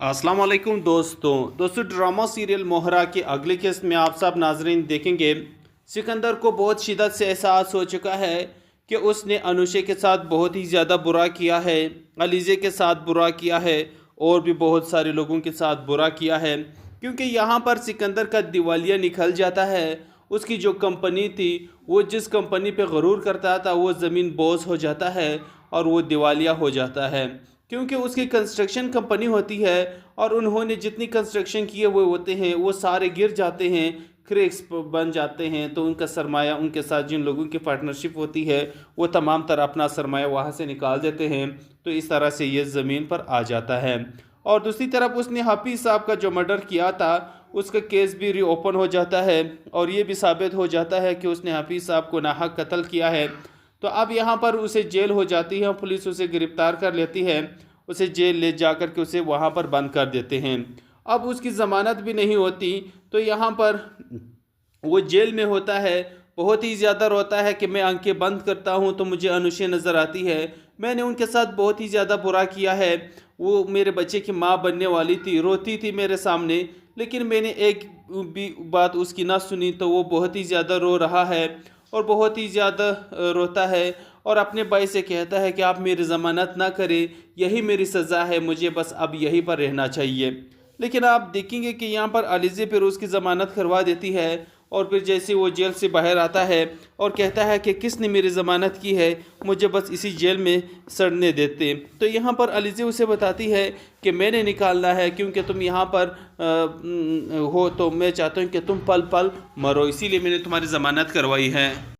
अस्सलाम वालेकुम दोस्तों ड्रामा सीरियल मोहरा के अगले केस में आप सब नाजरीन देखेंगे। सिकंदर को बहुत शिद्दत से एहसास हो चुका है कि उसने अनुषे के साथ बहुत ही ज़्यादा बुरा किया है, अलीज़े के साथ बुरा किया है और भी बहुत सारे लोगों के साथ बुरा किया है। क्योंकि यहाँ पर सिकंदर का दिवालिया निकल जाता है। उसकी जो कंपनी थी, वो जिस कंपनी पे गरूर करता था, वो ज़मीन बोझ हो जाता है और वो दिवालिया हो जाता है। क्योंकि उसकी कंस्ट्रक्शन कंपनी होती है और उन्होंने जितनी कंस्ट्रक्शन किए हुए होते हैं वो सारे गिर जाते हैं, क्रेक्स बन जाते हैं। तो उनका सरमाया, उनके साथ जिन लोगों की पार्टनरशिप होती है, वो तमाम तरह अपना सरमाया वहाँ से निकाल देते हैं। तो इस तरह से ये ज़मीन पर आ जाता है। और दूसरी तरफ उसने हाफिज़ साहब का जो मर्डर किया था, उसका केस भी रीओपन हो जाता है और ये भी साबित हो जाता है कि उसने हाफिज़ साहब को नाहक कत्ल किया है। तो अब यहाँ पर उसे जेल हो जाती है, पुलिस उसे गिरफ़्तार कर लेती है, उसे जेल ले जाकर के उसे वहाँ पर बंद कर देते हैं। अब उसकी ज़मानत भी नहीं होती। तो यहाँ पर वो जेल में होता है, बहुत ही ज़्यादा रोता है कि मैं आंखें बंद करता हूँ तो मुझे अनुषे नज़र आती है, मैंने उनके साथ बहुत ही ज़्यादा बुरा किया है। वो मेरे बच्चे की माँ बनने वाली थी, रोती थी मेरे सामने, लेकिन मैंने एक भी बात उसकी ना सुनी। तो वो बहुत ही ज़्यादा रो रहा है और बहुत ही ज़्यादा रोता है और अपने भाई से कहता है कि आप मेरी ज़मानत ना करें, यही मेरी सज़ा है, मुझे बस अब यहीं पर रहना चाहिए। लेकिन आप देखेंगे कि यहाँ पर अलीज़े फिर उसकी ज़मानत करवा देती है और फिर जैसे वो जेल से बाहर आता है और कहता है कि किसने मेरी ज़मानत की है, मुझे बस इसी जेल में सड़ने देते। तो यहाँ पर अलीज़े उसे बताती है कि मैंने निकालना है, क्योंकि तुम यहाँ पर हो तो मैं चाहता हूँ कि तुम पल पल मरो, इसीलिए मैंने तुम्हारी ज़मानत करवाई है।